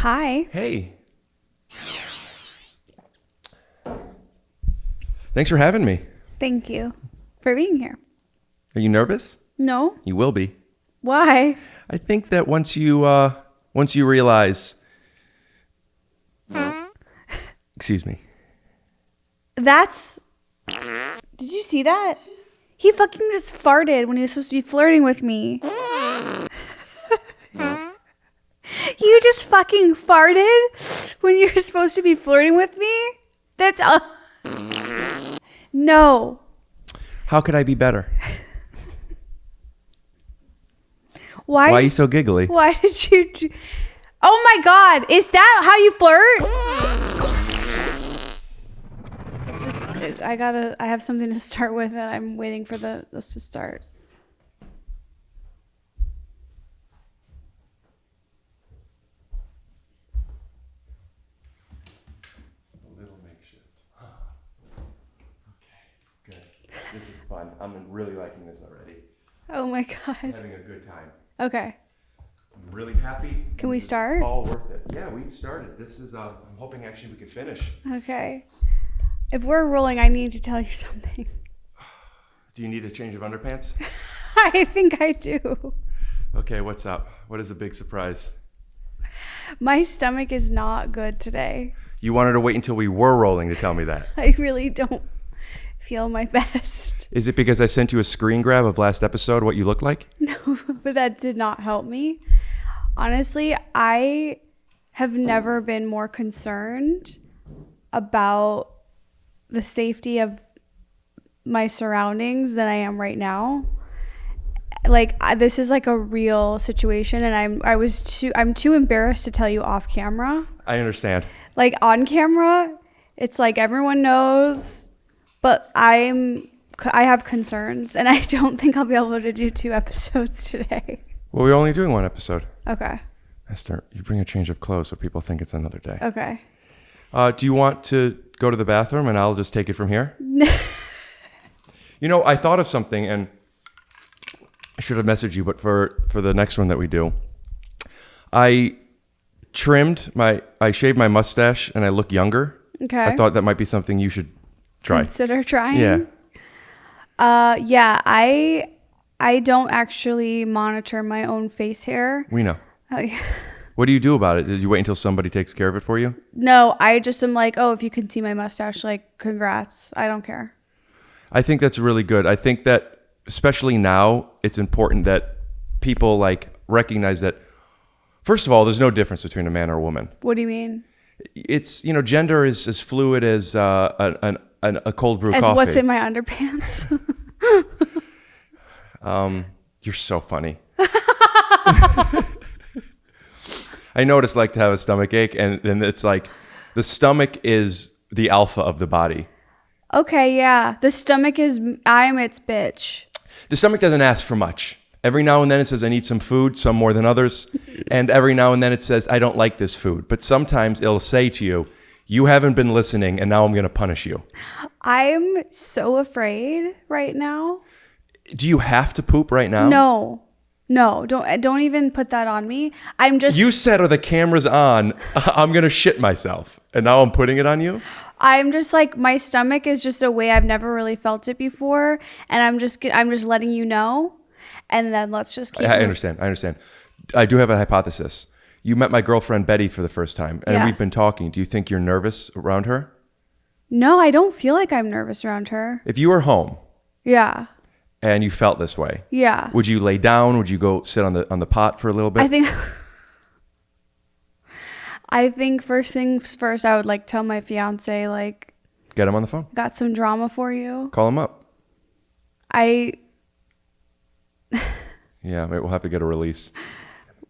Hi. Hey. Thanks for having me. Thank you for being here. Are you nervous? No. You will be. Why? I think that once you realize, excuse me. Did you see that? He fucking just farted when he was supposed to be flirting with me. You just fucking farted when you were supposed to be flirting with me? That's no. How could I be better? Why are you so giggly? Why did you do... Oh my God. Is that how you flirt? It's just, I have something to start with and I'm waiting for this to start. A little makeshift. Okay, good. This is fun. I'm really liking this already. Oh my God. I'm having a good time. Okay. I'm really happy. Can we start? All worth it. Yeah, we've started. This is, I'm hoping actually we could finish. Okay. If we're rolling, I need to tell you something. Do you need a change of underpants? I think I do. Okay, what's up? What is a big surprise? My stomach is not good today. You wanted to wait until we were rolling to tell me that. I really don't feel my best. Is it because I sent you a screen grab of last episode, what you look like? No, but that did not help me. Honestly, I have never been more concerned about the safety of my surroundings than I am right now. Like, this is like a real situation, and I'm too embarrassed to tell you off camera. I understand. Like, on camera, it's like everyone knows, but I have concerns, and I don't think I'll be able to do 2 episodes today. Well, we're only doing 1 episode. Okay. Esther, you bring a change of clothes so people think it's another day. Okay. Do you want to go to the bathroom and I'll just take it from here? You know, I thought of something, and I should have messaged you, but for the next one that we do, I shaved my mustache and I look younger. Okay. I thought that might be something you should try. Consider trying? Yeah. Yeah, I don't actually monitor my own face hair. We know. Yeah. What do you do about it? Did you wait until somebody takes care of it for you? No, I just am like, oh, if you can see my mustache, like, congrats. I don't care. I think that's really good. I think that especially now, it's important that people like recognize that, first of all, there's no difference between a man or a woman. What do you mean? It's, you know, gender is as fluid as a cold brew coffee. As what's in my underpants? You're so funny. I know what it's like to have a stomach ache, and it's like the stomach is the alpha of the body. Okay, yeah. The stomach I'm its bitch. The stomach doesn't ask for much. Every now and then it says, I need some food, some more than others. And every now and then it says, I don't like this food. But sometimes it'll say to you, you haven't been listening, and now I'm going to punish you. I'm so afraid right now. Do you have to poop right now? No, don't even put that on me. I'm just... You said, are the cameras on? I'm going to shit myself. And now I'm putting it on you? I'm just like, my stomach is just a way I've never really felt it before. And I'm just letting you know. And then let's just keep... I understand. I do have a hypothesis. You met my girlfriend Betty for the first time, and We've been talking. Do you think you're nervous around her? No, I don't feel like I'm nervous around her. If you were home... Yeah. And you felt this way. Yeah. Would you lay down? Would you go sit on the pot for a little bit? I think first things first, I would like tell my fiance, like, get him on the phone. Got some drama for you. Call him up. Yeah, maybe we'll have to get a release.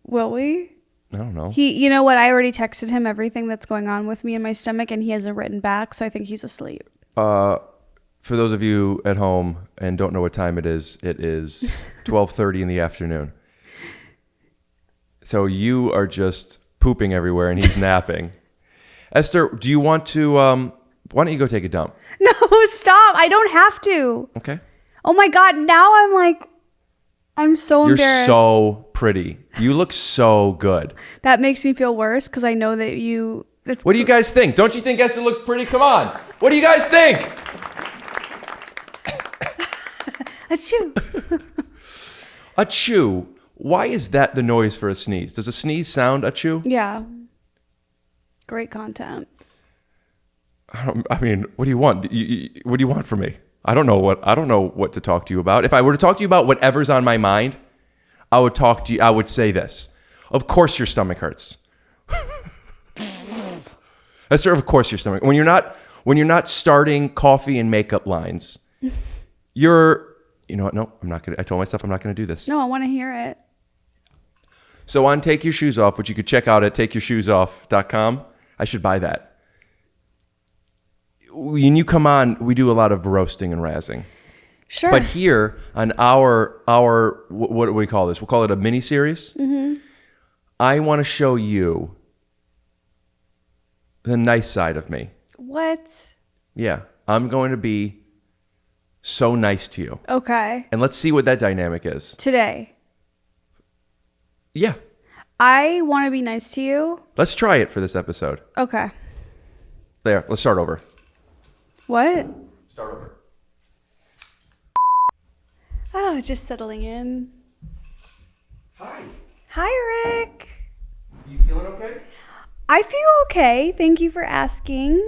Will we? I don't know. You know what? I already texted him everything that's going on with me in my stomach, and he hasn't written back, so I think he's asleep. For those of you at home and don't know what time it is 12:30 in the afternoon. So you are just pooping everywhere and he's napping. Esther, do you want to, why don't you go take a dump? No, stop. I don't have to. Okay. Oh my God. Now I'm so embarrassed. You're so pretty. You look so good. That makes me feel worse because I know that you. What do you guys think? Don't you think Esther looks pretty? Come on. What do you guys think? Achoo. Achoo. Why is that the noise for a sneeze? Does a sneeze sound achoo? Yeah. Great content. I mean, what do you want? What do you want from me? I don't know what to talk to you about. If I were to talk to you about whatever's on my mind, I would talk to you. I would say this. Of course your stomach hurts. Esther, of course your stomach. When you're not starting coffee and makeup lines, you know what? No, I'm not going to. I told myself I'm not going to do this. No, I want to hear it. So on Take Your Shoes Off, which you could check out at takeyourshoesoff.com. I should buy that. When you come on, we do a lot of roasting and razzing. Sure. But here on our what do we call this? We'll call it a mini series. Mm-hmm. I want to show you the nice side of me. What? Yeah, I'm going to be so nice to you. Okay. And let's see what that dynamic is. Today. Yeah. I want to be nice to you. Let's try it for this episode. Okay. There, let's start over. What? Start over. Oh, just settling in. Hi. Hi, Rick. You feeling okay? I feel okay. Thank you for asking.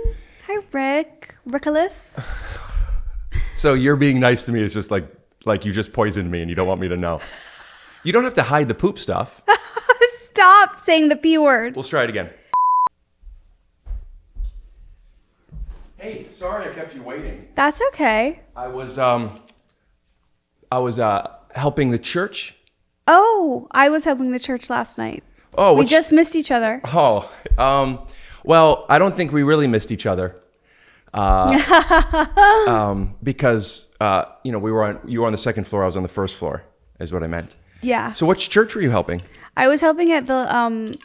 Hi, Rick. Rickolas. So you're being nice to me is just like you just poisoned me and you don't want me to know. You don't have to hide the poop stuff. Stop saying the P word. Let's try it again. Hey, sorry I kept you waiting. That's okay. I was helping the church. Oh, I was helping the church last night. Oh, we just missed each other. Oh, well, I don't think we really missed each other. Because you were on the second floor, I was on the first floor, is what I meant. Yeah. So which church were you helping? I was helping at the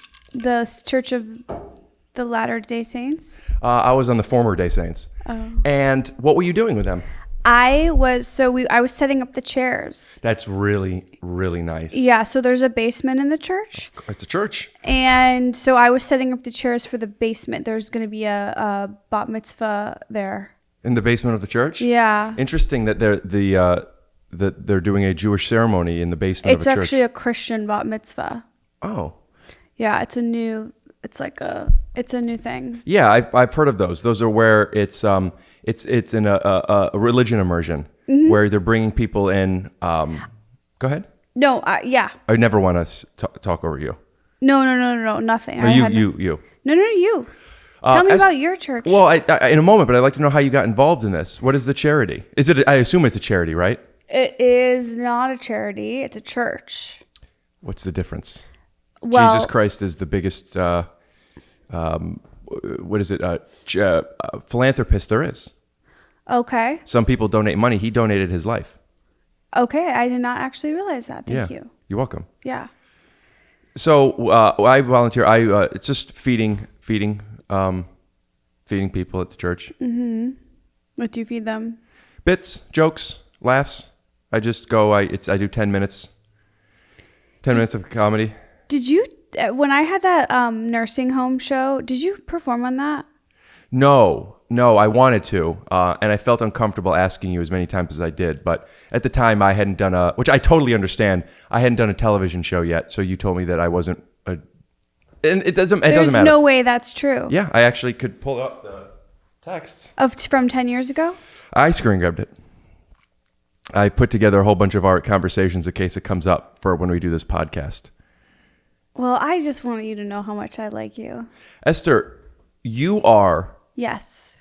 Church of the Latter-day Saints. I was on the former Day Saints. Oh. And what were you doing with them? I was setting up the chairs. That's really, really nice. Yeah, so there's a basement in the church. It's a church. And so I was setting up the chairs for the basement. There's going to be a bat mitzvah there. In the basement of the church? Yeah. Interesting that they're doing a Jewish ceremony in the basement of a church. It's actually a Christian bat mitzvah. Oh. Yeah, it's a new thing. Yeah, I've heard of those. Those are where it's in a religion immersion where they're bringing people in. Go ahead. No, yeah. I never want to talk over you. No, nothing. No, you. No, you. Tell me about your church. Well, I in a moment, but I'd like to know how you got involved in this. What is the charity? I assume it's a charity, right? It is not a charity. It's a church. What's the difference? Well, Jesus Christ is the biggest, philanthropist there is. Okay. Some people donate money. He donated his life. Okay. I did not actually realize that. Thank you. You're welcome. Yeah. So I volunteer. It's just feeding people at the church. Mm-hmm. What do you feed them? Bits, jokes, laughs. I just go. I do 10 minutes. 10 minutes of comedy. Did you, when I had that nursing home show, did you perform on that? No, I wanted to, and I felt uncomfortable asking you as many times as I did. But at the time, I hadn't done which I totally understand. I hadn't done a television show yet, so you told me that I wasn't. And it doesn't matter. There's no way that's true. Yeah, I actually could pull up the texts from 10 years ago. I screen grabbed it. I put together a whole bunch of our conversations in case it comes up for when we do this podcast. Well, I just wanted you to know how much I like you. Esther, you are... Yes.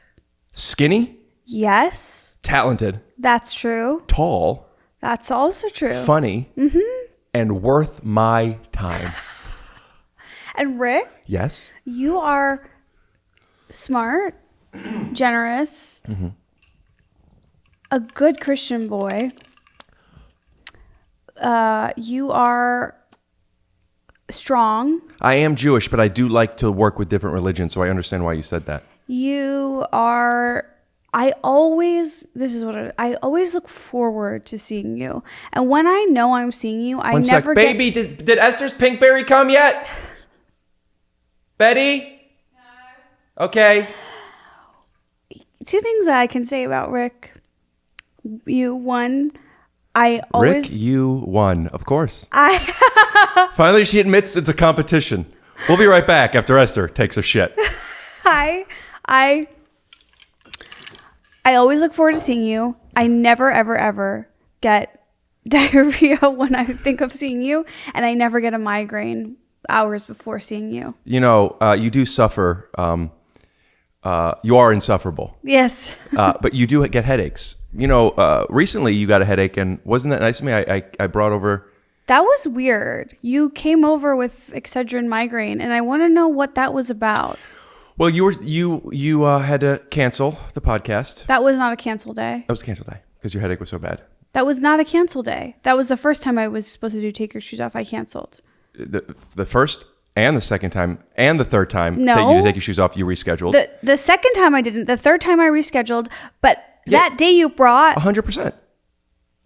Skinny? Yes. Talented? That's true. Tall? That's also true. Funny? Mm-hmm. And worth my time. And Rick? Yes? You are smart, generous, a good Christian boy. You are strong. I am Jewish, but I do like to work with different religions, so I understand why you said that. You are I always look forward to seeing you. And when I know I'm seeing you, I never get... Baby, did Esther's Pinkberry come yet? Betty? No. Okay. 2 things that I can say about Rick. One, I always... Rick, you won, of course. Finally, she admits it's a competition. We'll be right back after Esther takes a shit. I always look forward to seeing you. I never, ever, ever get diarrhea when I think of seeing you. And I never get a migraine hours before seeing you. You know, you do suffer. You are insufferable. Yes. But you do get headaches. You know, recently you got a headache, and wasn't that nice of me? I brought over... That was weird. You came over with Excedrin migraine, and I want to know what that was about. Well, you had to cancel the podcast. That was not a cancel day. That was a cancel day because your headache was so bad. That was not a cancel day. That was the first time I was supposed to do take your shoes off. I canceled. The first and the second time and the third time no. you to take your shoes off, you rescheduled. The second time I didn't. The third time I rescheduled. But that day you brought 100%.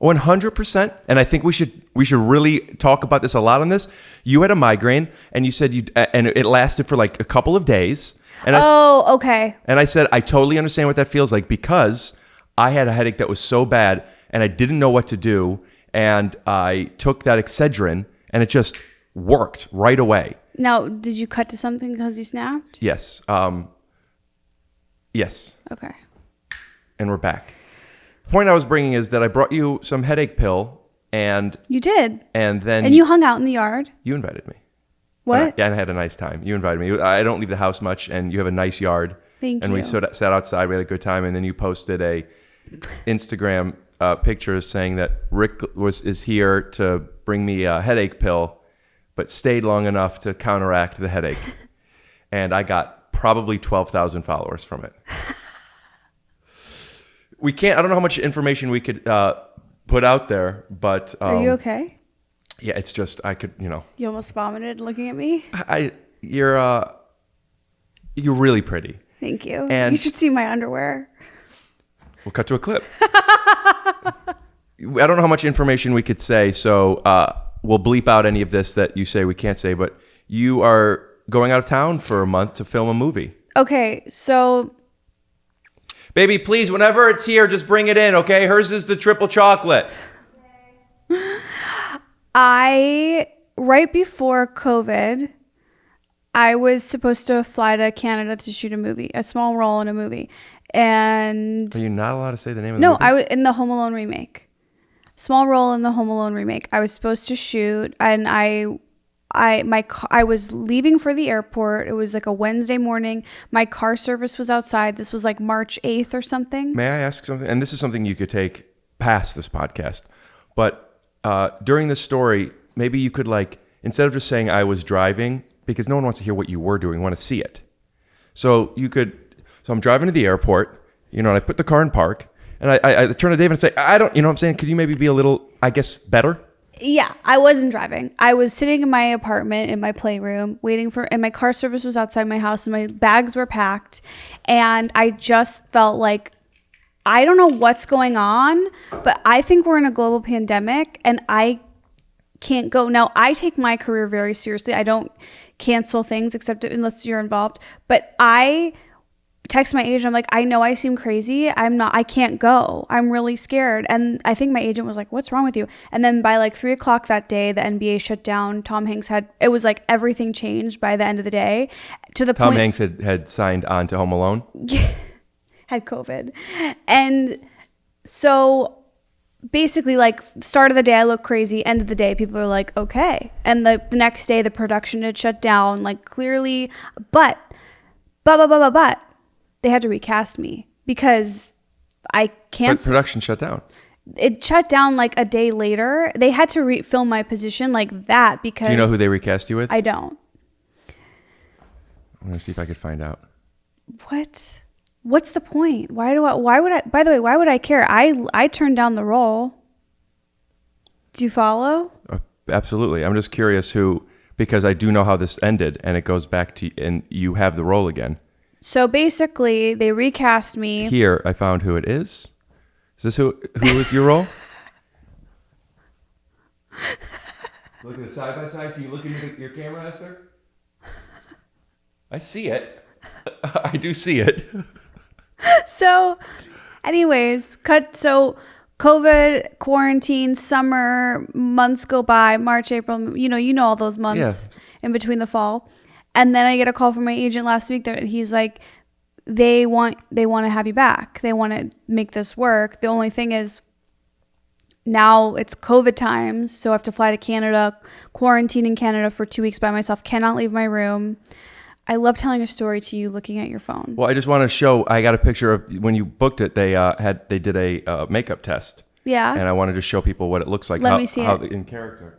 100%. And I think we should really talk about this a lot on this. You had a migraine, and you said and it lasted for like a couple of days. And okay. And I said, I totally understand what that feels like because I had a headache that was so bad and I didn't know what to do. And I took that Excedrin and it just worked right away. Now, did you cut to something because you snapped? Yes. Yes. Okay. And we're back. The point I was bringing is that I brought you some headache pill and... You did. And then... And you hung out in the yard. You invited me. What? And I had a nice time. You invited me. I don't leave the house much, and you have a nice yard. Thank you. And we sat outside. We had a good time, and then you posted a Instagram picture saying that Rick is here to bring me a headache pill, but stayed long enough to counteract the headache. And I got probably 12,000 followers from it. We can't. I don't know how much information we could put out there, but are you okay? Yeah, it's just I could, you know. You almost vomited looking at me. You're really pretty. Thank you. And you should see my underwear. We'll cut to a clip. I don't know how much information we could say, so we'll bleep out any of this that you say we can't say. But you are going out of town for a month to film a movie. Okay, so. Baby, please, whenever it's here, just bring it in, okay? Hers is the triple chocolate. Right before COVID, I was supposed to fly to Canada to shoot a movie, a small role in a movie. And... Are you not allowed to say the name of the movie? No, I was in the Home Alone remake. Small role in the Home Alone remake. I was supposed to shoot, and I was leaving for the airport. It was like a Wednesday morning. My car service was outside. This was like March 8th or something. May I ask something? And this is something you could take past this podcast. But during this story, maybe you could instead of just saying I was driving, because no one wants to hear what you were doing, want to see it. So I'm driving to the airport, and I put the car in park, and I turn to Dave and say, I don't, you know what I'm saying? Could you maybe be a little, I guess, better? Yeah, I wasn't driving. I was sitting in my apartment in my playroom and my car service was outside my house and my bags were packed. And I just felt like, I don't know what's going on, but I think we're in a global pandemic and I can't go. Now, I take my career very seriously. I don't cancel things unless you're involved. But I text my agent. I'm like, I know I seem crazy. I can't go. I'm really scared. And I think my agent was like, what's wrong with you? And then by 3:00 that day, the NBA shut down. Tom Hanks it was like everything changed by the end of the day to the point. Tom Hanks had signed on to Home Alone. Had COVID. And so basically start of the day, I look crazy. End of the day, people are like, okay. And the next day, the production had shut down clearly, but they had to recast me because I can't. But production shut down. It shut down a day later. They had to film my position like that because. Do you know who they recast you with? I don't. I'm gonna see if I could find out. What's the point? Why would I? By the way, why would I care? I turned down the role. Do you follow? Absolutely. I'm just curious because I do know how this ended, and it goes back to, and you have the role again. So basically, they recast me. Here, I found who it is. Is this who is your role? Look at it side by side. Can you look into your camera, Esther? I see it. I do see it. So, anyways, so COVID, quarantine, summer, months go by, March, April, you know all those months in between the fall. And then I get a call from my agent last week that he's like, they want to have you back. They want to make this work. The only thing is now it's COVID times, so I have to fly to Canada, quarantine in Canada for 2 weeks by myself, cannot leave my room. I love telling a story to you looking at your phone. Well, I just want to show, I got a picture of when you booked it, they did a makeup test. Yeah. And I wanted to show people what it looks like. Let me see it. In character.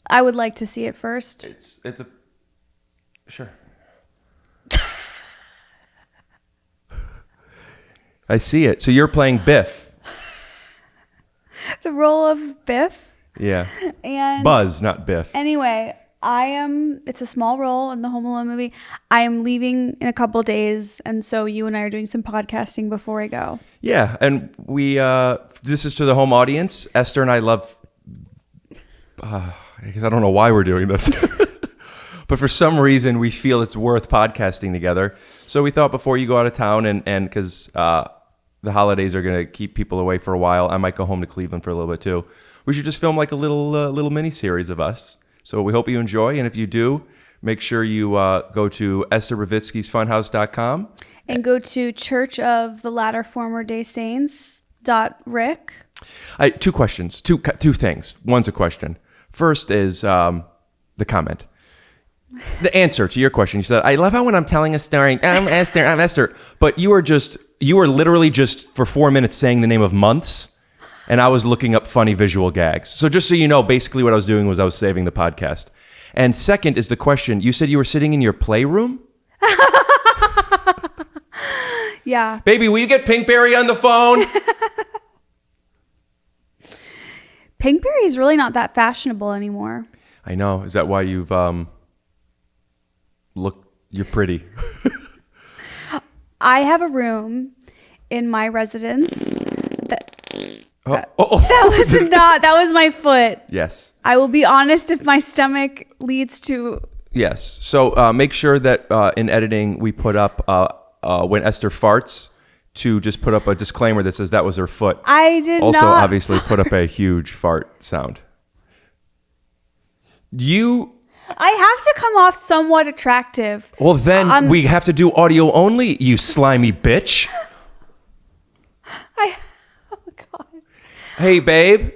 I would like to see it first. It's a, sure. I see it. So you're playing Biff. The role of Biff. Yeah. And Buzz, not Biff. Anyway, it's a small role in the Home Alone movie. I am leaving in a couple days, and so you and I are doing some podcasting before I go. Yeah, and this is to the home audience. Esther and I love, I guess I don't know why we're doing this, but for some reason we feel it's worth podcasting together. So we thought before you go out of town, and because the holidays are going to keep people away for a while, I might go home to Cleveland for a little bit too. We should just film like a little mini series of us. So we hope you enjoy, and if you do, make sure you go to Esther Povitsky's funhouse.com. And go to Church of the Latter Former Day Saints.Rick. Two questions, two things. One's a question. First is the comment. The answer to your question. You said, I love how when I'm telling a story, I'm Esther. But you were literally just for 4 minutes saying the name of months. And I was looking up funny visual gags. So just so you know, basically what I was doing was I was saving the podcast. And second is the question. You said you were sitting in your playroom? Yeah. Baby, will you get Pinkberry on the phone? Pinkberry is really not that fashionable anymore. I know. Is that why you've you're pretty? I have a room in my residence that... That was my foot. Yes. I will be honest if my stomach leads to... Yes. So make sure that in editing we put up when Esther farts to just put up a disclaimer that says that was her foot. I did also, not. Also, obviously, put up a huge fart sound. I have to come off somewhat attractive. Well, then we have to do audio only, you slimy bitch. Hey, babe.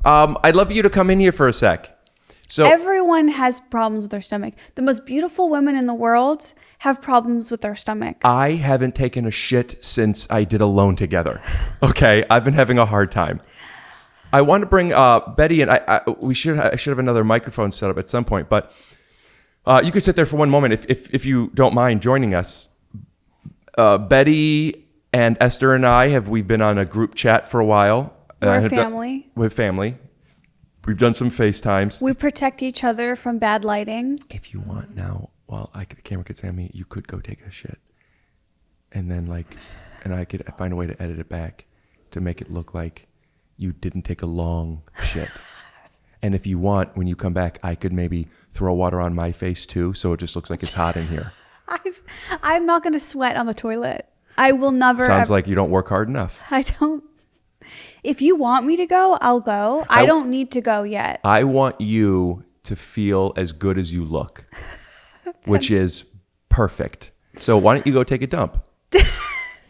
I'd love you to come in here for a sec. So everyone has problems with their stomach. The most beautiful women in the world have problems with their stomach. I haven't taken a shit since I did Alone Together. Okay, I've been having a hard time. I want to bring Betty, and I should have another microphone set up at some point. But you could sit there for one moment if you don't mind joining us. Betty and Esther and we've been on a group chat for a while. We're family. We're family. We've done some FaceTimes. We protect each other from bad lighting. If you want now, the camera could say me, you could go take a shit. And then and I could find a way to edit it back to make it look like you didn't take a long shit. And if you want, when you come back, I could maybe throw water on my face too, so it just looks like it's hot in here. I'm not going to sweat on the toilet. I will never. Sounds like you don't work hard enough. I don't. If you want me to go, I'll go. I don't need to go yet. I want you to feel as good as you look, which is perfect. So why don't you go take a dump?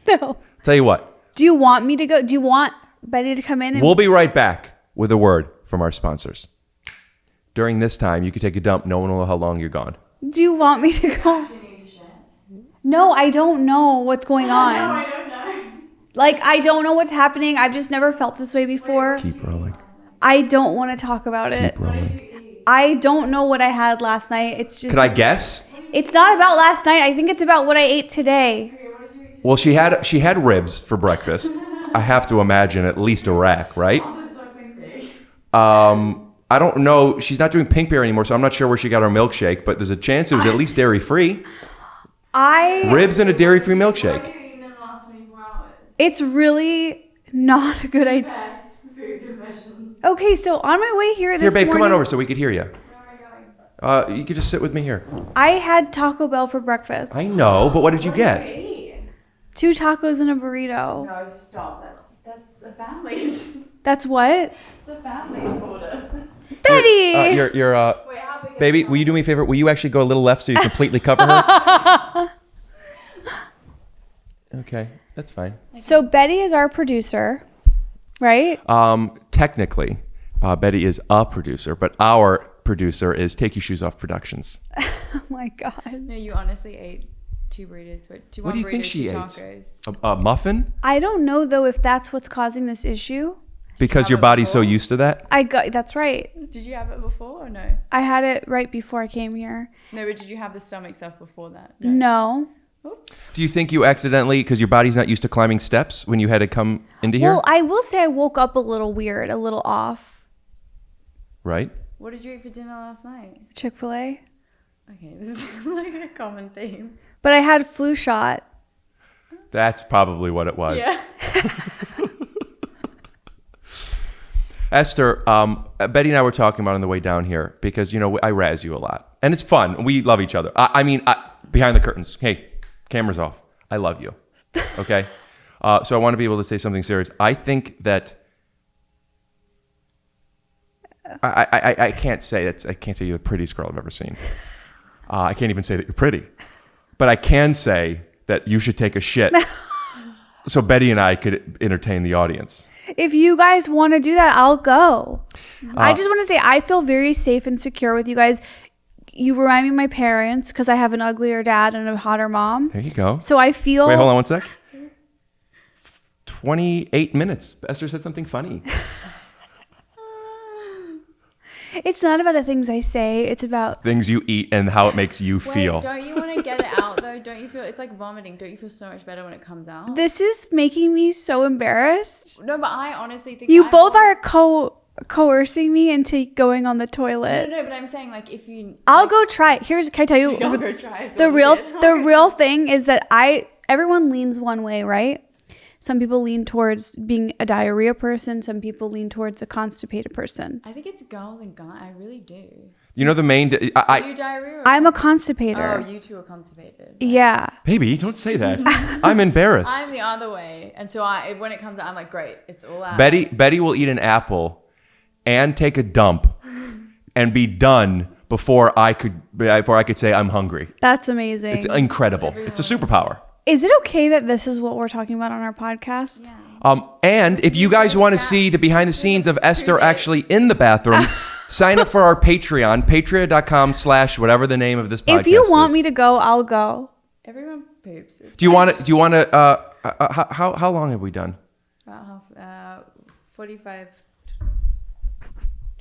No. Tell you what. Do you want me to go? Do you want Betty to come in? We'll be right back with a word from our sponsors. During this time, you can take a dump. No one will know how long you're gone. Do you want me to go? No, I don't know what's going on. No, I don't know. I don't know what's happening. I've just never felt this way before. Keep rolling. I don't want to talk about it. Keep rolling. I don't know what I had last night. It's just... Could I guess? It's not about last night. I think it's about what I ate today. Well, she had ribs for breakfast. I have to imagine at least a rack, right? I don't know. She's not doing Pinkberry anymore, so I'm not sure where she got her milkshake, but there's a chance it was at least dairy-free. Ribs and a dairy-free milkshake. Eaten in the last 24 hours. It's really not a good idea. Best food confessions. Okay, so on my way here Here, babe, morning, come on over so we could hear you. Where are we going? You could just sit with me here. I had Taco Bell for breakfast. I know, but what did you What get? did you eat? 2 tacos and a burrito. No, stop. That's a family's. That's what? It's a family's order. Betty! You're Wait, how big is baby, it? will you do me a favor? Will you actually go a little left so you completely cover her? Okay, that's fine. So Betty is our producer, right? Technically, Betty is a producer, but our producer is Take Your Shoes Off Productions. Oh my God. No, you honestly ate 2 burritos. Two What do you burritos, think she 2 ate? tacos. A muffin? I don't know though if that's what's causing this issue. Because have your it body's so before? used to that? That's right. Did you have it before or no? I had it right before I came here. No, but did you have the stomach stuff before that? No. Oops. Do you think you accidentally, because your body's not used to climbing steps when you had to come into here? Well, I will say I woke up a little weird, a little off. Right? What did you eat for dinner last night? Chick-fil-A. Okay, this is like a common theme. But I had flu shot. That's probably what it was. Yeah. Esther, Betty and I were talking about on the way down here because, I razz you a lot. And it's fun. We love each other. I mean, behind the curtains. Hey, camera's off. I love you. Okay? So I want to be able to say something serious. I think that I can't say you're the prettiest girl I've ever seen. I can't even say that you're pretty. But I can say that you should take a shit so Betty and I could entertain the audience. If you guys want to do that, I'll go. I just want to say I feel very safe and secure with you guys. You remind me of my parents because I have an uglier dad and a hotter mom. There you go. So I feel... Wait, hold on one sec. 28 minutes. Esther said something funny. It's not about the things I say. It's about... Things you eat and how it makes you feel. Wait, don't you want to get it out though? Don't you feel it's like vomiting? Don't you feel so much better when it comes out? This is making me so embarrassed. No, but I honestly think You both are coercing me into going on the toilet. No, but I'm saying like if you. I'll go try it. Can I tell you? I'll go try it. The real thing is that everyone leans one way, right? Some people lean towards being a diarrhea person. Some people lean towards a constipated person. I think it's girls and guys. I really do. You know the main... Are you diarrhea? Or I'm a constipator. Oh, you two are constipated. Yeah. Baby, don't say that. I'm embarrassed. I'm the other way, and so when it comes out, I'm like, great, it's all out. Betty will eat an apple and take a dump and be done before I could say I'm hungry. That's amazing. It's incredible. It's a superpower. Is it okay that this is what we're talking about on our podcast? Yeah. And if you guys want to see the behind the scenes of Esther actually in the bathroom, sign up for our Patreon, patreon.com/ whatever the name of this podcast is. If you want me to go, I'll go. Everyone poops. Do you want to, how long have we done? About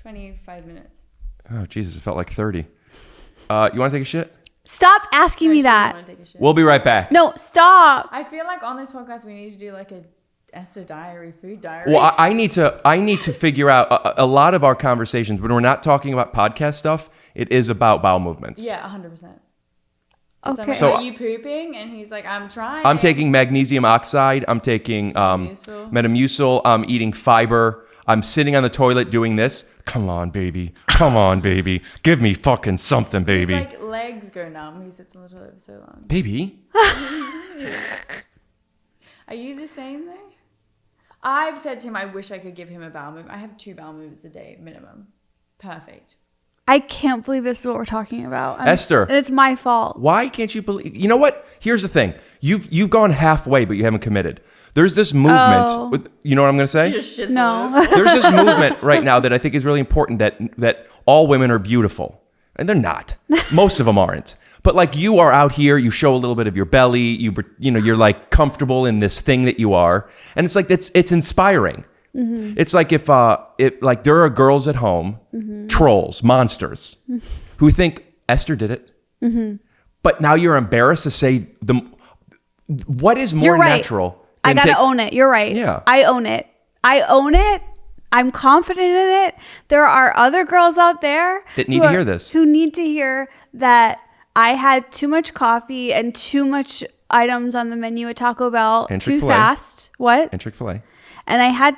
25 minutes. Oh, Jesus, it felt like 30. You want to take a shit? Stop asking me that. Want to take a shit? We'll be right back. No, stop. I feel like on this podcast we need to do like a Esther diary, food diary. Well, I need to figure out a lot of our conversations when we're not talking about podcast stuff. It is about bowel movements. Yeah, 100%. Okay. Like, So- are you pooping? And he's like, I'm trying. I'm taking magnesium oxide. I'm taking Metamucil. I'm eating fiber. I'm sitting on the toilet doing this. Come on, baby. Come on, baby. Give me fucking something, baby. His like legs go numb. He sits on the toilet for so long. Baby. Are you the same though? I've said to him, I wish I could give him a bowel movement. I have 2 bowel movements a day minimum. Perfect. I can't believe this is what we're talking about. Esther. And it's my fault. Why can't you believe? You know what? Here's the thing. You've gone halfway, but you haven't committed. There's this movement. Oh. With, you know what I'm going to say? Just shits No. all over. There's this movement right now that I think is really important that all women are beautiful. And they're not. Most of them aren't. But like you are out here, you show a little bit of your belly, you're like comfortable in this thing that you are. And it's like it's inspiring. Mm-hmm. It's like if like there are girls at home, mm-hmm. trolls, monsters, mm-hmm. who think Esther did it. Mm-hmm. But now you're embarrassed to say what is more natural? I gotta own it. You're right. Yeah. I own it. I'm confident in it. There are other girls out there that need to hear this. Who need to hear that I had too much coffee and too much items on the menu at Taco Bell. And too Chick-fil-A. fast. What? And Chick-fil-A. And I had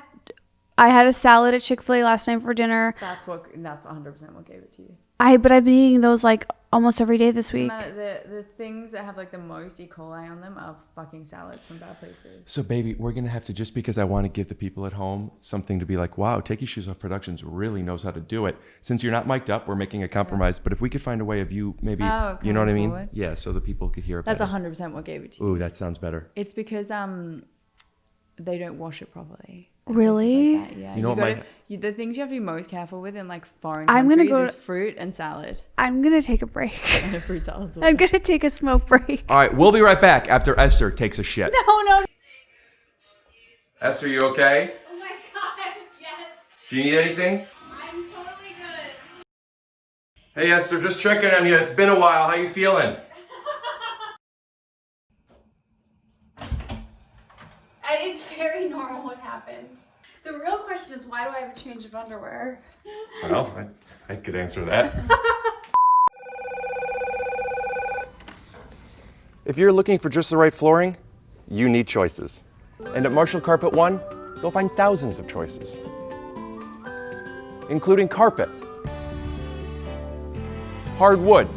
a salad at Chick-fil-A last night for dinner. That's 100% what gave it to you. But I've been eating those like almost every day this week. The things that have like the most E. coli on them are fucking salads from bad places. So, baby, we're going to have to, just because I want to give the people at home something to be like, wow, Take Your Shoes Off Productions really knows how to do it. Since you're not mic'd up, we're making a compromise. But if we could find a way of you maybe, you know what I mean? Forward. Yeah, so the people could hear it That's better. 100% what gave it to you. Ooh, that sounds better. It's because they don't wash it properly. Really? Like that, yeah. You know what the things you have to be most careful with in like foreign I'm gonna countries go is fruit and salad. I'm going to take a break. And a fruit salad. I'm going to take a smoke break. All right, we'll be right back after Esther takes a shit. No. Esther, you okay? Oh my God, yes. Do you need anything? I'm totally good. Hey, Esther, just checking on you. It's been a while. How you feeling? It's very normal what happened. The real question is, why do I have a change of underwear? Well, I could answer that. If you're looking for just the right flooring, you need choices. And at Marshall Carpet One, you'll find thousands of choices, including carpet, hardwood,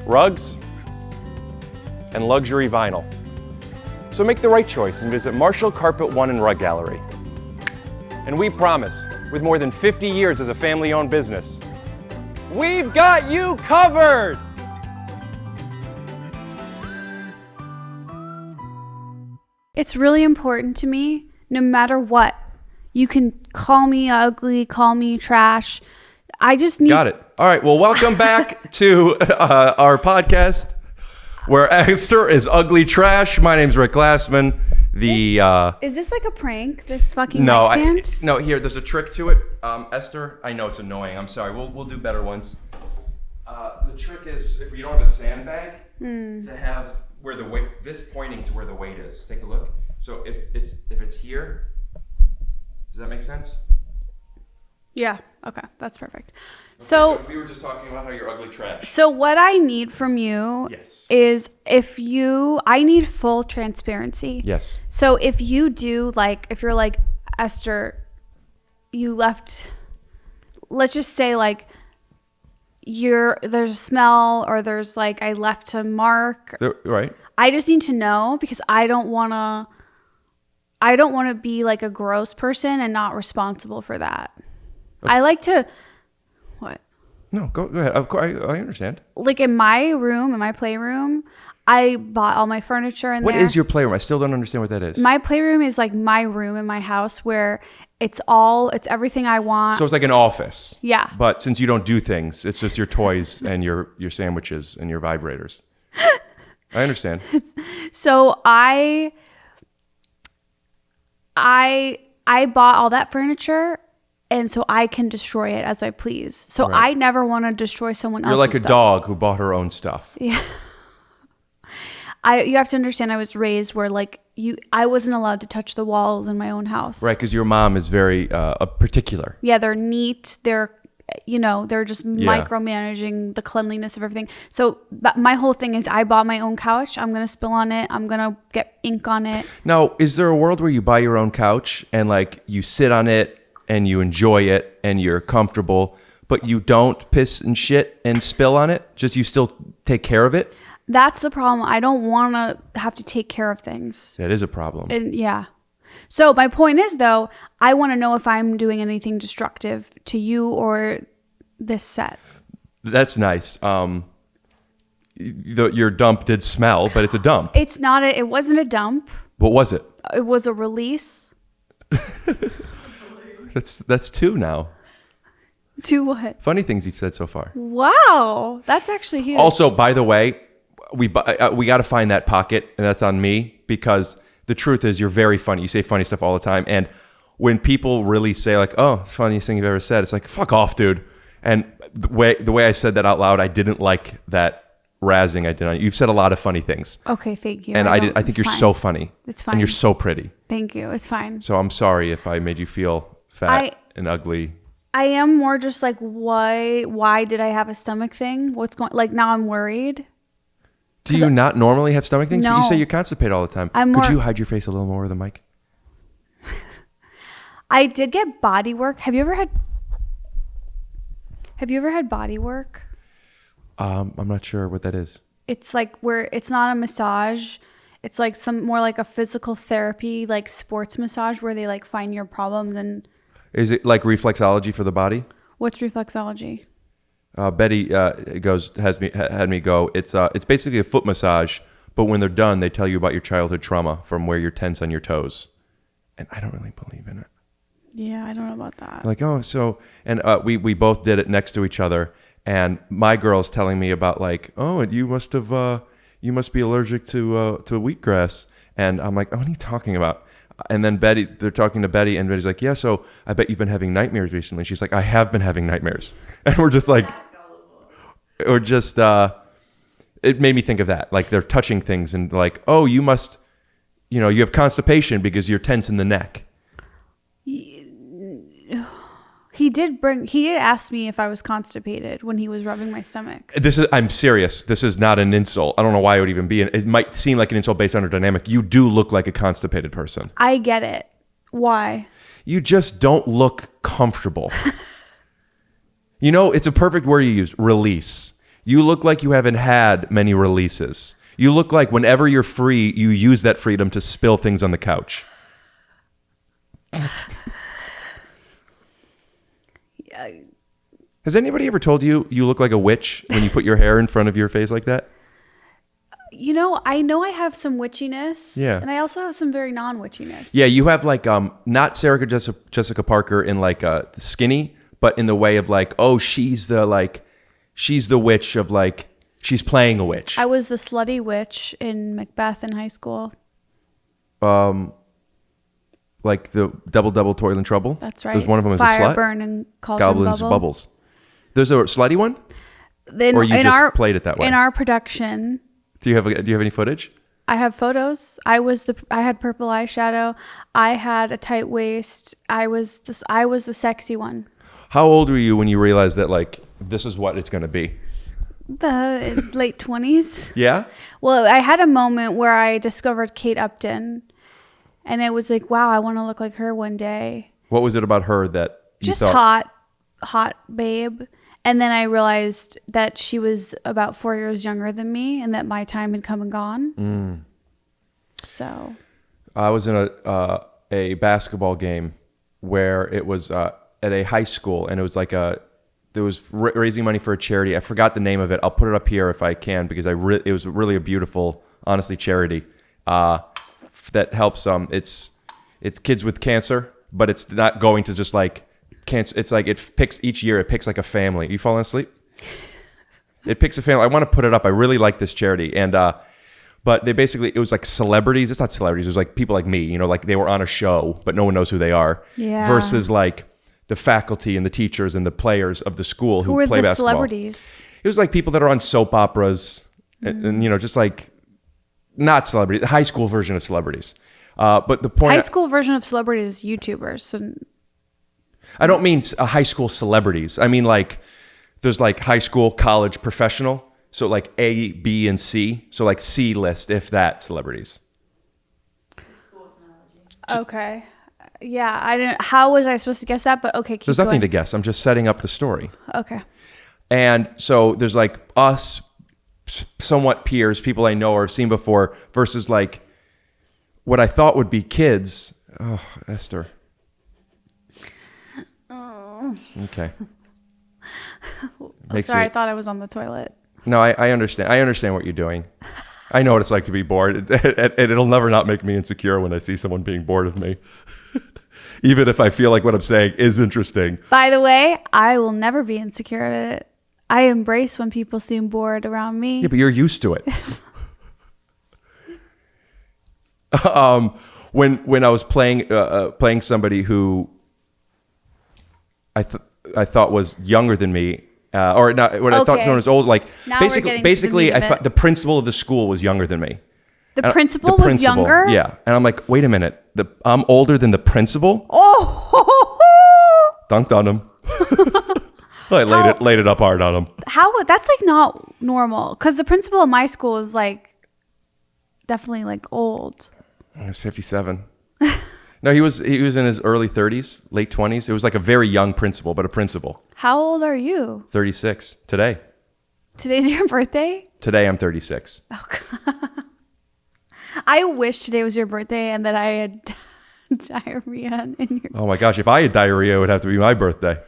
rugs, and luxury vinyl. So make the right choice and visit Marshall Carpet One and Rug Gallery. And we promise, with more than 50 years as a family-owned business, we've got you covered! It's really important to me, no matter what. You can call me ugly, call me trash. I just need... Got it. All right, well, welcome back to our podcast, where Esther is ugly trash. My name's Rick Glassman. Is this like a prank, this fucking mic stand? No, here, there's a trick to it. Esther, I know it's annoying. I'm sorry. We'll do better ones. The trick is, if you don't have a sandbag, to have where the weight, this pointing to where the weight is. Take a look. So if it's here, does that make sense? Yeah, okay, that's perfect. So we were just talking about how you're ugly trash. So what I need from you is I need full transparency. Yes. So if you do if you're like, Esther, you left, let's just say like there's a smell, or there's like, I left a mark. Right. I just need to know, because I don't want to be like a gross person and not responsible for that. Okay. I like to, what? No, go ahead. Of course, I understand. Like in my room, in my playroom, I bought all my furniture in there. What is your playroom? I still don't understand what that is. My playroom is like my room in my house, where it's everything I want. So it's like an office. Yeah. But since you don't do things, it's just your toys and your sandwiches and your vibrators. I understand. So I bought all that furniture, and so I can destroy it as I please. So right. I never want to destroy someone else's You're like a stuff. dog who bought her own stuff. Yeah. You have to understand, I was raised where I wasn't allowed to touch the walls in my own house. Right, because your mom is very particular. Yeah, they're neat. They're just micromanaging the cleanliness of everything. So my whole thing is, I bought my own couch. I'm going to spill on it. I'm going to get ink on it. Now, is there a world where you buy your own couch and you sit on it and you enjoy it and you're comfortable, but you don't piss and shit and spill on it? Just you still take care of it? That's the problem. I don't want to have to take care of things. That is a problem. And yeah. So my point is, though, I want to know if I'm doing anything destructive to you or this set. That's nice. Your dump did smell, but it's a dump. It's not. It wasn't a dump. What was it? It was a release. That's two now. To what? Funny things you've said so far. Wow, that's actually huge. Also, by the way, we got to find that pocket, and that's on me, because the truth is, you're very funny. You say funny stuff all the time, and when people really say "Oh, it's the funniest thing you've ever said," it's like, fuck off, dude. And the way I said that out loud, I didn't like that razzing I did on you. You've said a lot of funny things. Okay, thank you. And I think you're so funny. It's fine. And you're so pretty. Thank you. It's fine. So I'm sorry if I made you feel fat and ugly I am more just like, why did I have a stomach thing? What's going, like now I'm worried. Do you not normally have stomach things? No. You say you're constipated all the time. Could you hide your face a little more with the mic? I did get body work. Have you ever had body work? I'm not sure what that is. It's like where it's not a massage. It's like some more like a physical therapy, like sports massage where they like find your problems and. Is it like reflexology for the body? What's reflexology? Betty had me go. It's basically a foot massage, but when they're done, they tell you about your childhood trauma from where you're tense on your toes, and I don't really believe in it. Yeah, I don't know about that. Like, oh, so, and we both did it next to each other, and my girl's telling me about like, oh, and you must be allergic to wheatgrass, and I'm like, oh, what are you talking about? And then they're talking to Betty, and Betty's like, yeah, so I bet you've been having nightmares recently. She's like, I have been having nightmares. And we're just like, it made me think of that. Like they're touching things and like, oh, you must, you have constipation because you're tense in the neck. He did ask me if I was constipated when he was rubbing my stomach. I'm serious. This is not an insult. I don't know why it would even be. It might seem like an insult based on her dynamic. You do look like a constipated person. I get it. Why? You just don't look comfortable. It's a perfect word you used, release. You look like you haven't had many releases. You look like whenever you're free, you use that freedom to spill things on the couch. Has anybody ever told you look like a witch when you put your hair in front of your face like that? I know I have some witchiness. Yeah. And I also have some very non-witchiness. Yeah, you have like not Sarah Jessica Parker in like skinny, but in the way of like, oh, she's the witch of like, she's playing a witch. I was the slutty witch in Macbeth in high school. Like the double toil and trouble. That's right. There's one of them as Fire, a slut. burn, and cauldron Goblins bubbles. There's a slutty one. Or you just played it that way. In our production. Do you have any footage? I have photos. I had purple eyeshadow. I had a tight waist. I was the sexy one. How old were you when you realized that like this is what it's going to be? The late 20s. Yeah. Well, I had a moment where I discovered Kate Upton. And it was like, wow, I want to look like her one day. What was it about her that you just thought? hot babe. And then I realized that she was about 4 years younger than me and that my time had come and gone. So I was in a basketball game where it was at a high school, and it was like there was raising money for a charity. I forgot the name of it. I'll put it up here if I can, because it was really a beautiful, honestly, charity. That helps it's kids with cancer, but it's not going to just like cancer. It's like each year it picks like a family. You falling asleep? It picks a family. I want to put it up. I really like this charity. And but it was like celebrities. It's not celebrities. It was like people like me, like they were on a show, but no one knows who they are. Yeah. Versus like the faculty and the teachers and the players of the school who play basketball. Who were the celebrities? It was like people that are on soap operas and just like, not celebrities, high school version of celebrities. But the point... High school version of celebrities is YouTubers. So... I don't mean high school celebrities. I mean like, there's like high school, college, professional. So like A, B, and C. So like C list, if that, celebrities. Okay. Yeah, I didn't... How was I supposed to guess that? But okay, keep There's nothing going. to guess. I'm just setting up the story. Okay. And so there's like us... somewhat peers, people I know or have seen before, versus like what I thought would be kids. Oh, Esther. Oh. Okay. Sorry, I thought I was on the toilet. No, I understand. I understand what you're doing. I know what it's like to be bored. It'll never not make me insecure when I see someone being bored of me. Even if I feel like what I'm saying is interesting. By the way, I will never be insecure at it. I embrace when people seem bored around me. Yeah, but you're used to it. When I was playing somebody who I thought was younger than me, or not. When I thought someone was old, like now basically, I thought the principal of the school was younger than me. The principal was younger? Yeah, and I'm like, wait a minute, I'm older than the principal. Oh, Dunked on him. I laid it up hard on him. That's like not normal. Because the principal of my school is like definitely like old. He was 57. No, he was in his early 30s, late 20s. It was like a very young principal, but a principal. How old are you? 36 today. Today's your birthday? Today I'm 36. Oh, God. I wish today was your birthday and that I had diarrhea in your... Oh my gosh, if I had diarrhea, it would have to be my birthday.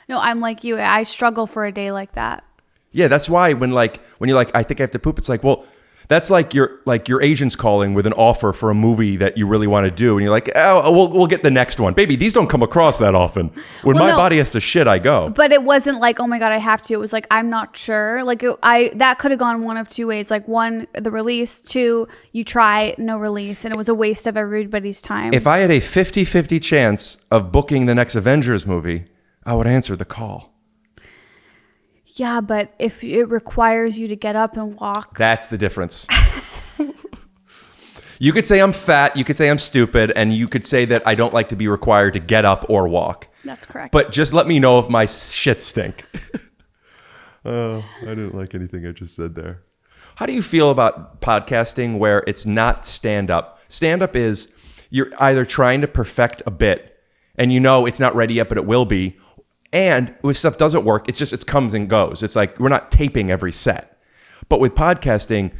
No, I'm like you. I struggle for a day like that. Yeah, that's why when you're like, I think I have to poop, it's like, well, that's like your agent's calling with an offer for a movie that you really want to do, and you're like, oh, we'll get the next one, baby. These don't come across that often. When my body has to shit, I go. But it wasn't like, oh my God, I have to. It was like, I'm not sure. Like that could have gone one of two ways. Like one, the release. Two, you try, no release, and it was a waste of everybody's time. If I had a 50-50 chance of booking the next Avengers movie, I would answer the call. Yeah, but if it requires you to get up and walk. That's the difference. You could say I'm fat, you could say I'm stupid, and you could say that I don't like to be required to get up or walk. That's correct. But just let me know if my shit stink. Oh, I didn't like anything I just said there. How do you feel about podcasting where it's not stand-up? Stand-up is you're either trying to perfect a bit, and you know it's not ready yet, but it will be. And if stuff doesn't work, it comes and goes. It's like we're not taping every set. But with podcasting,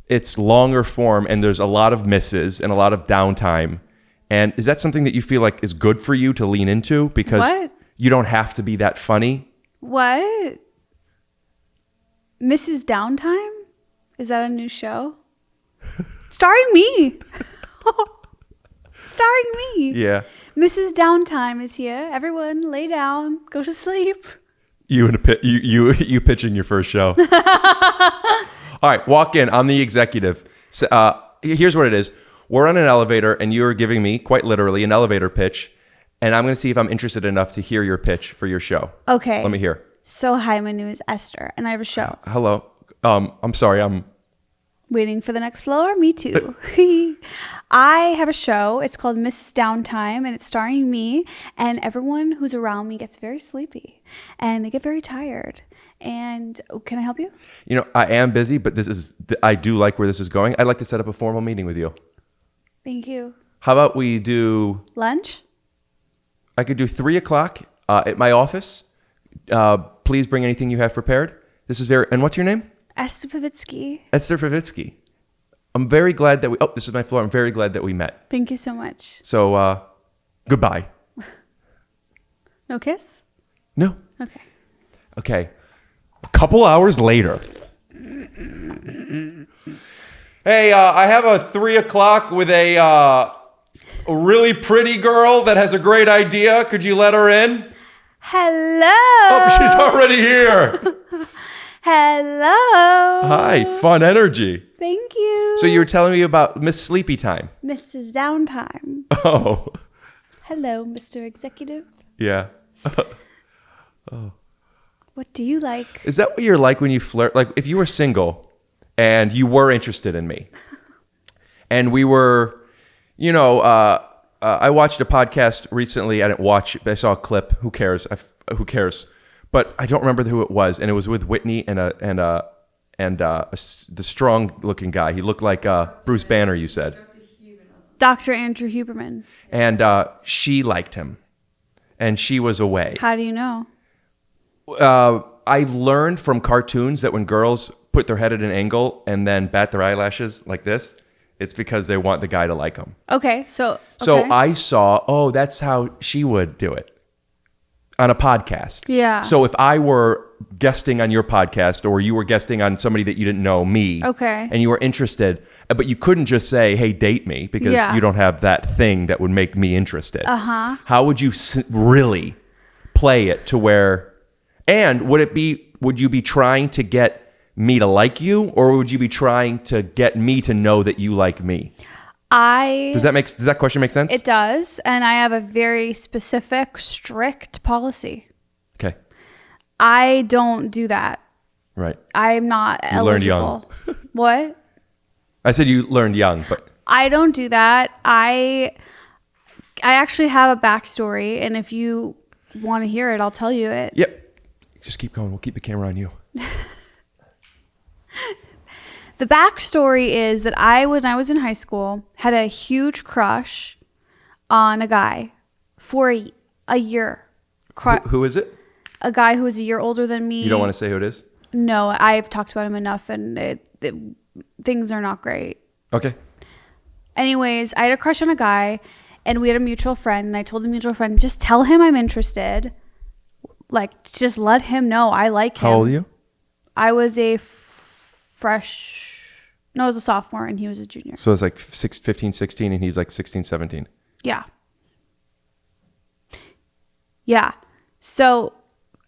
it's longer form and there's a lot of misses and a lot of downtime. And is that something that you feel like is good for you to lean into? Because you don't have to be that funny? What? Mrs. Downtime? Is that a new show? Starring me. Starring me. Yeah. Mrs. Downtime is here. Everyone, lay down, go to sleep. You pitching your first show. All right, walk in. I'm the executive. Here's what it is. We're on an elevator, and you're giving me, quite literally, an elevator pitch, and I'm going to see if I'm interested enough to hear your pitch for your show. Okay. Let me hear. So, hi, my name is Esther, and I have a show. Hello. I'm sorry. I'm waiting for the next floor. Me too. I have a show. It's called Mrs. Downtime, and it's starring me. And everyone who's around me gets very sleepy, and they get very tired. And can I help you? You know, I am busy, but I do like where this is going. I'd like to set up a formal meeting with you. Thank you. How about we do lunch? I could do 3:00 at my office. Please bring anything you have prepared. This is and what's your name? Esther Povitsky. Esther Povitsky. I'm very glad that this is my floor. I'm very glad that we met. Thank you so much. So, goodbye. No kiss? No. Okay. Okay. A couple hours later. Hey, I have a 3:00 with a really pretty girl that has a great idea. Could you let her in? Hello. Oh, she's already here. Hello. Hi, fun energy. Thank you. So you were telling me about Miss Sleepy Time. Mrs. Downtime. Oh. Hello, Mr. Executive. Yeah. Oh. What do you like? Is that what you're like when you flirt? Like if you were single and you were interested in me and we were, I watched a podcast recently. I didn't watch it, but I saw a clip. Who cares? Who cares? But I don't remember who it was, and it was with Whitney and the strong-looking guy. He looked like Bruce Banner. You said Dr. Andrew Huberman. And she liked him, and she was away. How do you know? I've learned from cartoons that when girls put their head at an angle and then bat their eyelashes like this, it's because they want the guy to like them. Okay, So I saw, that's how she would do it on a podcast. Yeah. So if I were guesting on your podcast or you were guesting on somebody that you didn't know, me, okay, and you were interested, but you couldn't just say, hey, date me, because you don't have that thing that would make me interested. Uh-huh. How would you really play it to where, and would you be trying to get me to like you, or would you be trying to get me to know that you like me? Does that question make sense? It does, and I have a very specific, strict policy. Okay. I don't do that. Right. I'm not eligible. Learned young. What? I said you learned young, but I don't do that. I actually have a backstory, and if you want to hear it, I'll tell you it. Yep. Just keep going. We'll keep the camera on you. The backstory is that when I was in high school, had a huge crush on a guy for a year. Who is it? A guy who was a year older than me. You don't want to say who it is? No, I've talked about him enough, and things are not great. Okay. Anyways, I had a crush on a guy, and we had a mutual friend, and I told the mutual friend, just tell him I'm interested. Like, just let him know I like him. How old are you? I was I was a sophomore, and he was a junior. So it's like 15, 16, and he's like 16, 17. Yeah. Yeah. So,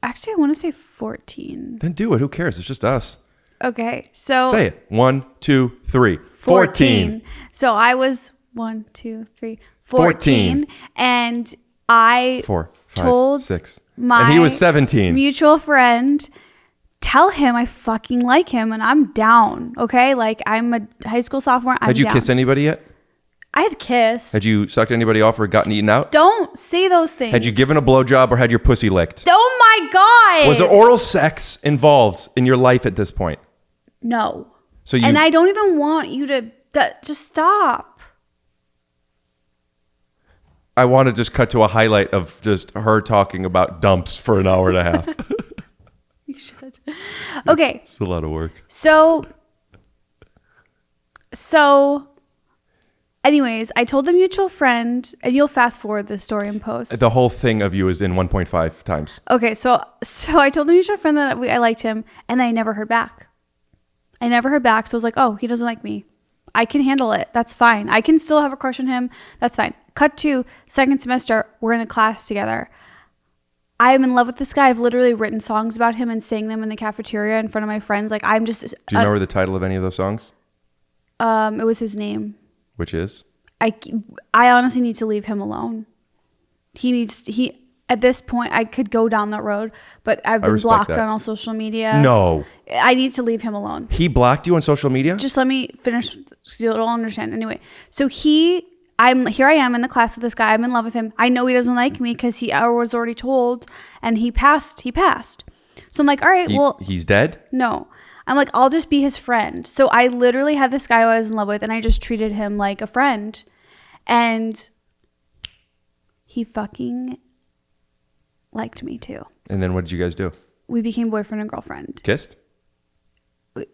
actually, I want to say 14. Then do it. Who cares? It's just us. Okay, so... Say it. 1, 2, 3. 14. So I was 1, 2, 3, 14. And I 4, 5, told 6. my And he was 17. mutual friend, tell him I fucking like him and I'm down, okay? Like, I'm a high school sophomore. I'm Had you down. kissed anybody yet? I had kissed. Had you sucked anybody off or gotten eaten out? Don't say those things. Had you given a blowjob or had your pussy licked? Oh my God. Was there oral sex involved in your life at this point? No. So you... And I don't even want you to just stop. I want to just cut to a highlight of just her talking about dumps for an hour and a half. You should. Okay. It's a lot of work. So anyways, I told the mutual friend, and you'll fast forward this story and post. The whole thing of you is in 1.5 times. Okay, so I told the mutual friend that I liked him, and I never heard back. So I was like, oh, he doesn't like me. I can handle it. That's fine. I can still have a crush on him. That's fine. Cut to second semester. We're in a class together. I am in love with this guy. I've literally written songs about him and sang them in the cafeteria in front of my friends. Like, I'm just... Do you know the title of any of those songs? It was his name. Which is? I honestly need to leave him alone. At this point, I could go down that road, but I've been blocked on all social media. No. I need to leave him alone. He blocked you on social media? Just let me finish so you'll understand. Anyway, so here I am in the class with this guy. I'm in love with him. I know he doesn't like me because I was already told, and he passed. So I'm like, all right, he's dead? No. I'm like, I'll just be his friend. So I literally had this guy I was in love with, and I just treated him like a friend. And he fucking liked me too. And then what did you guys do? We became boyfriend and girlfriend. Kissed?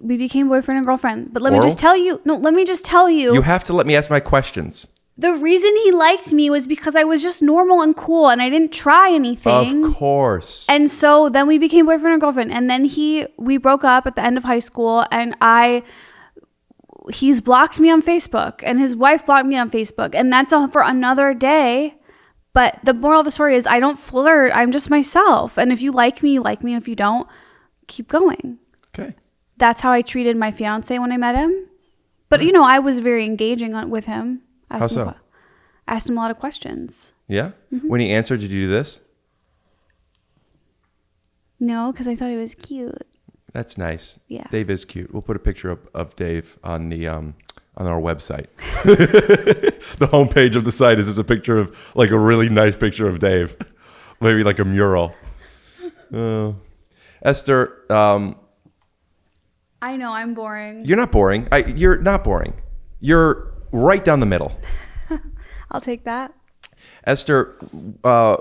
We became boyfriend and girlfriend. But let Oral? me just tell you. No, let me just tell you. You have to let me ask my questions. The reason he liked me was because I was just normal and cool and I didn't try anything. Of course. And so then we became boyfriend and girlfriend. And then we broke up at the end of high school, and he's blocked me on Facebook, and his wife blocked me on Facebook, and that's all for another day. But the moral of the story is I don't flirt. I'm just myself. And if you like me, you like me. And if you don't, keep going. Okay. That's how I treated my fiance when I met him. But, I was very engaging with him. How so? Asked him a lot of questions. Yeah? Mm-hmm. When he answered, did you do this? No, because I thought he was cute. That's nice. Yeah. Dave is cute. We'll put a picture of Dave on the on our website. The homepage of the site is just a picture of, like, a really nice picture of Dave. Maybe like a mural. Esther, I know, I'm boring. you're not boring. You're not boring. You're right down the middle. I'll take that. Esther, do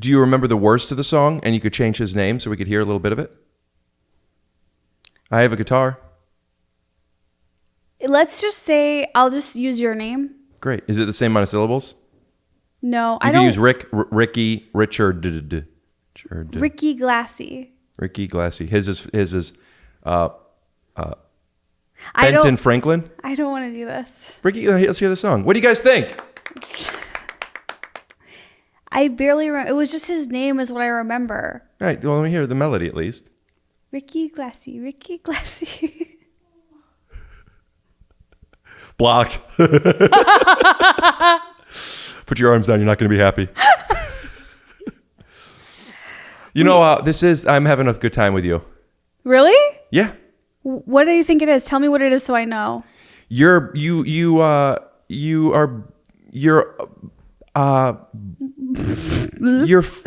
you remember the words to the song? And you could change his name so we could hear a little bit of it. I have a guitar. Let's just say I'll just use your name. Great. Is it the same amount of syllables? No, I don't. can use Ricky, Richard. Ricky Glassy. Ricky Glassy. His is I Benton Franklin. I don't want to do this. Ricky, let's hear the song. What do you guys think? I barely remember. It was just his name is what I remember. All right. Well, let me hear the melody at least. Ricky Glassy. Ricky Glassy. Blocked. Put your arms down. You're not going to be happy. I'm having a good time with you. Really? Yeah. What do you think it is? Tell me what it is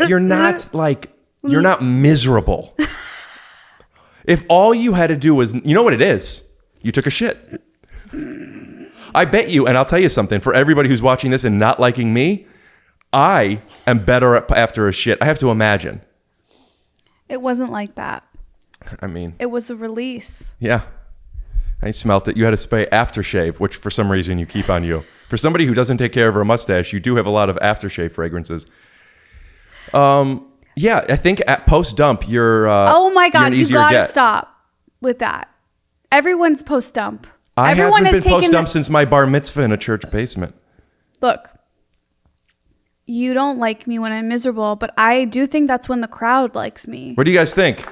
you're not like, you're not miserable. If all you had to do was, you know what it is? You took a shit. I bet you, and I'll tell you something, for everybody who's watching this and not liking me, I am better after a shit. I have to imagine. It wasn't like that. I mean, It was a release. yeah. I smelt it. You had a spray aftershave, which for some reason you keep on you. For somebody who doesn't take care of her mustache, you do have a lot of aftershave fragrances. Yeah, I think at post dump, you're. Oh my you're God, an you easier gotta get. stop with that. Everyone's post dump. I Everyone haven't has been post taken dump since my bar mitzvah in a church basement. Look, you don't like me when I'm miserable, but I do think that's when the crowd likes me. What do you guys think?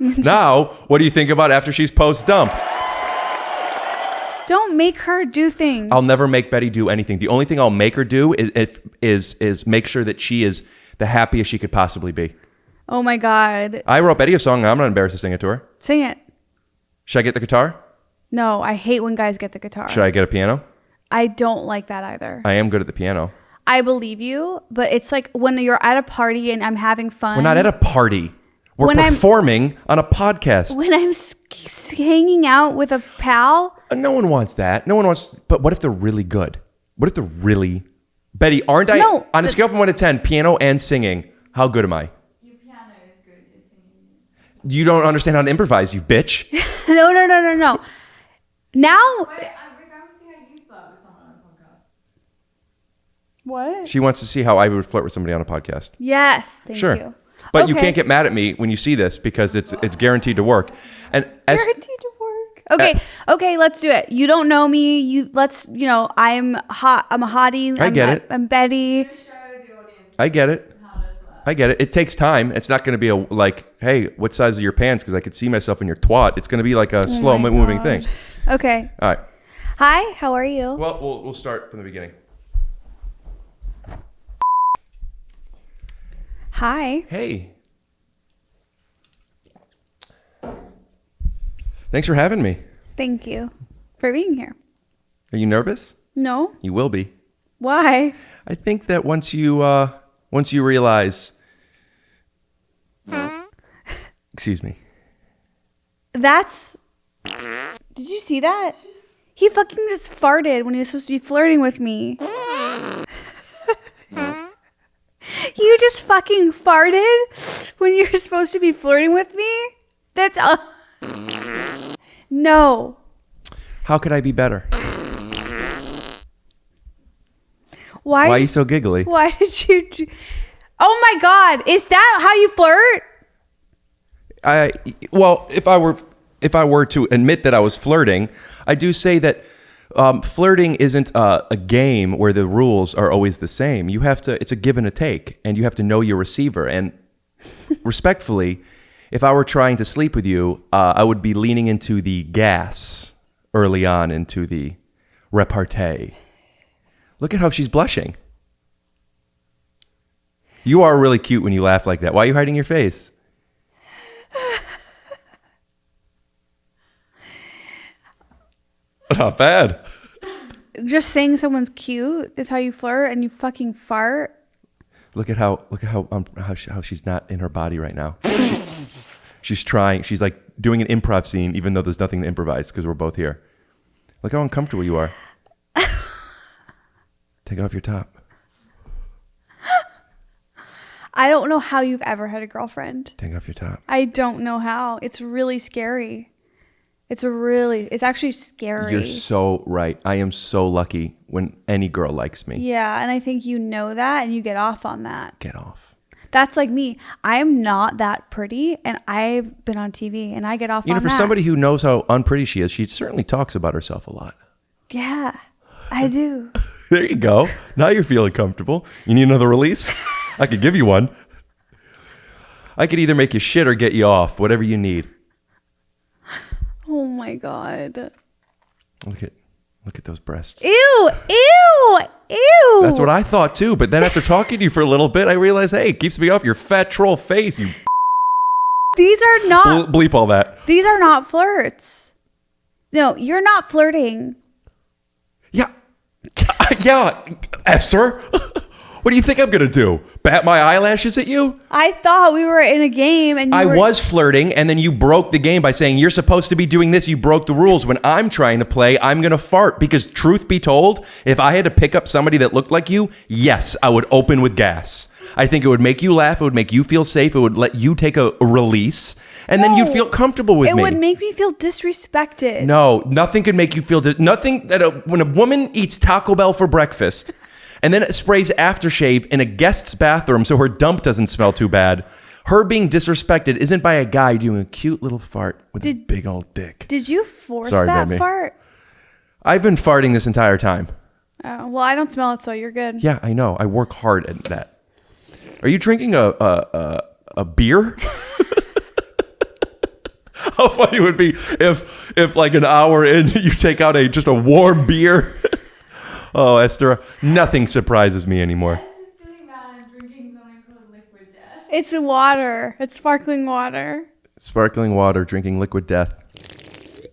Now, what do you think about after she's post dump? Don't make her do things. I'll never make Betty do anything. The only thing I'll make her do is make sure that she is the happiest she could possibly be. Oh my God. I wrote Betty a song. I'm not embarrassed to sing it to her. Sing it. Should I get the guitar? No, I hate when guys get the guitar. Should I get a piano? I don't like that either. I am good at the piano. I believe you, but it's like when you're at a party and I'm having fun. We're not at a party. We're When I'm- performing on a podcast. When I'm hanging out with a pal. No one wants that. No one wants. But what if they're really good? What if they're really... Betty, aren't I... No, on a scale from 1 to 10, piano and singing, how good am I? Your piano is good. Your singing is. You don't understand how to improvise, you bitch. No. Now. Wait, Rick, I want to see how you flirt with someone on a podcast. What? She wants to see how I would flirt with somebody on a podcast. Yes. Thank Sure. you. But you Okay. can't get mad at me when you see this because it's guaranteed to work. And as Guaranteed to work. Okay, let's do it. You don't know me. I'm hot. I'm a hottie. I get it. I'm Betty. Show the audience I get it. how to flirt. I get it. It takes time. It's not going to be hey, what size are your pants? Because I could see myself in your twat. It's going to be like a slow moving thing. Okay. All right. Hi. How are you? Well, we'll start from the beginning. Hi. Hey. Thanks for having me. Thank you for being here. Are you nervous? No. You will be. Why? I think that once you realize, excuse me. That's. Did you see that? He fucking just farted when he was supposed to be flirting with me. You just fucking farted when you were supposed to be flirting with me? That's. No. How could I be better? Why Why are you so giggly? Why did you do? Oh my God. Is that how you flirt? If I were to admit that I was flirting, I do say that flirting isn't a game where the rules are always the same. It's a give and a take, and you have to know your receiver. And respectfully, if I were trying to sleep with you, I would be leaning into the gas early on into the repartee. Look at how she's blushing. You are really cute when you laugh like that. Why are you hiding your face? Not bad. Just saying someone's cute is how you flirt and you fucking fart. Look at how she's not in her body right now. She's trying. She's like doing an improv scene, even though there's nothing to improvise because we're both here. Look how uncomfortable you are. Take off your top. I don't know how you've ever had a girlfriend. Take off your top. I don't know how. It's really scary. It's actually scary. You're so right. I am so lucky when any girl likes me. Yeah, and I think you know that and you get off on that. Get off. That's like me. I am not that pretty and I've been on TV and I get off on that. For somebody who knows how unpretty she is, she certainly talks about herself a lot. Yeah, I do. There you go. Now you're feeling comfortable. You need another release? I could give you one. I could either make you shit or get you off, whatever you need. Oh my God. Look at those breasts. Ew. That's what I thought too, but then after talking to you for a little bit, I realized, hey, it keeps me off your fat troll face. You These are not bleep all that. These are not flirts. No, you're not flirting. Yeah. Yeah, Esther. What do you think I'm going to do? Bat my eyelashes at you? I thought we were in a game and I was flirting, and then you broke the game by saying you're supposed to be doing this. You broke the rules. When I'm trying to play, I'm going to fart because truth be told, if I had to pick up somebody that looked like you, yes, I would open with gas. I think it would make you laugh. It would make you feel safe. It would let you take a release, and then you'd feel comfortable with me. It would make me feel disrespected. No, nothing could make you feel nothing that when a woman eats Taco Bell for breakfast and then it sprays aftershave in a guest's bathroom so her dump doesn't smell too bad, her being disrespected isn't by a guy doing a cute little fart with his big old dick. Did you force that fart? I've been farting this entire time. Oh, well, I don't smell it, so you're good. Yeah, I know. I work hard at that. Are you drinking a beer? How funny would it be if like an hour in you take out just a warm beer? Oh, Esther, nothing surprises me anymore. Esther's feeling bad and drinking something called liquid death. It's water. It's sparkling water. Sparkling water, drinking liquid death.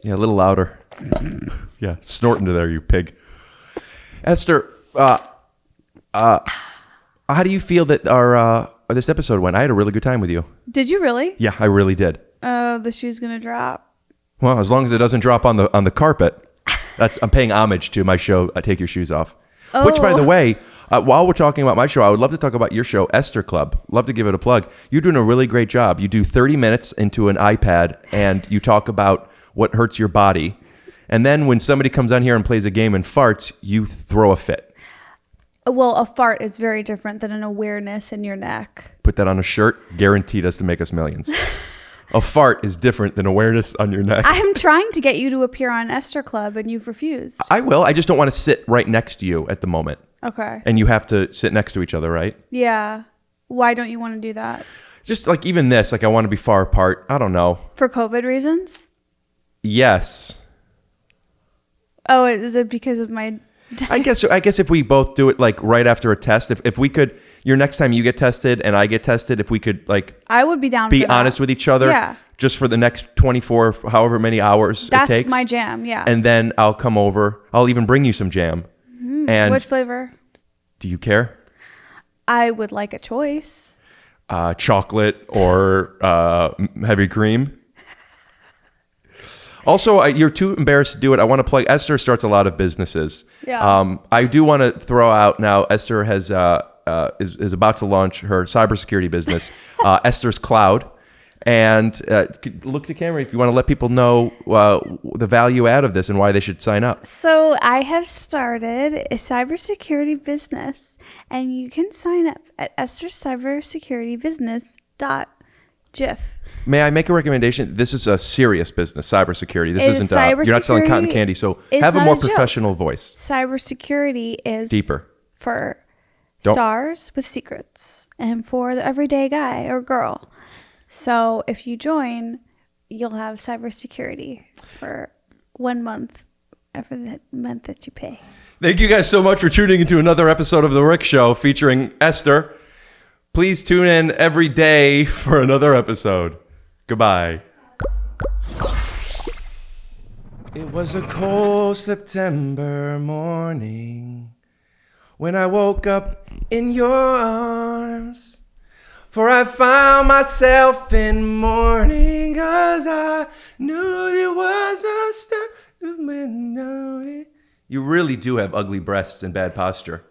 Yeah, a little louder. Yeah, snort into there, you pig. Esther, how do you feel that our this episode went? I had a really good time with you. Did you really? Yeah, I really did. Oh, the shoe's gonna drop. Well, as long as it doesn't drop on the carpet. I'm paying homage to my show, Take Your Shoes Off. Oh. Which, by the way, while we're talking about my show, I would love to talk about your show, Esther Club. Love to give it a plug. You're doing a really great job. You do 30 minutes into an iPad, and you talk about what hurts your body. And then when somebody comes on here and plays a game and farts, you throw a fit. Well, a fart is very different than an awareness in your neck. Put that on a shirt, guaranteed us to make us millions. A fart is different than awareness on your neck. I'm trying to get you to appear on Esther Club, and you've refused. I will. I just don't want to sit right next to you at the moment. Okay. And you have to sit next to each other, right? Yeah. Why don't you want to do that? Just like even this, like I want to be far apart. I don't know. For COVID reasons? Yes. Oh, is it because of my... I guess if we both do it like right after a test, if we could, your next time you get tested and I get tested, if we could like, I would be down. Be for honest that. with each other, yeah. Just for the next 24, however many hours That's it takes. That's my jam, yeah. And then I'll come over. I'll even bring you some jam. And which flavor? Do you care? I would like a choice. Chocolate or heavy cream. Also, you're too embarrassed to do it. I want to plug. Esther starts a lot of businesses. Yeah. I do want to throw out now. Esther has is about to launch her cybersecurity business, Esther's Cloud, and look to camera if you want to let people know the value add of this and why they should sign up. So I have started a cybersecurity business, and you can sign up at esthercybersecuritybusiness.gif. May I make a recommendation? This is a serious business, cybersecurity. This isn't, you're not selling cotton candy, so have a more professional voice. Cybersecurity is deeper for stars with secrets and for the everyday guy or girl. So if you join, you'll have cybersecurity for 1 month every the month that you pay. Thank you guys so much for tuning into another episode of The Rick Show featuring Esther. Please tune in every day for another episode. Goodbye. It was a cold September morning when I woke up in your arms, for I found myself in mourning, 'cause I knew there was a star. You really do have ugly breasts and bad posture.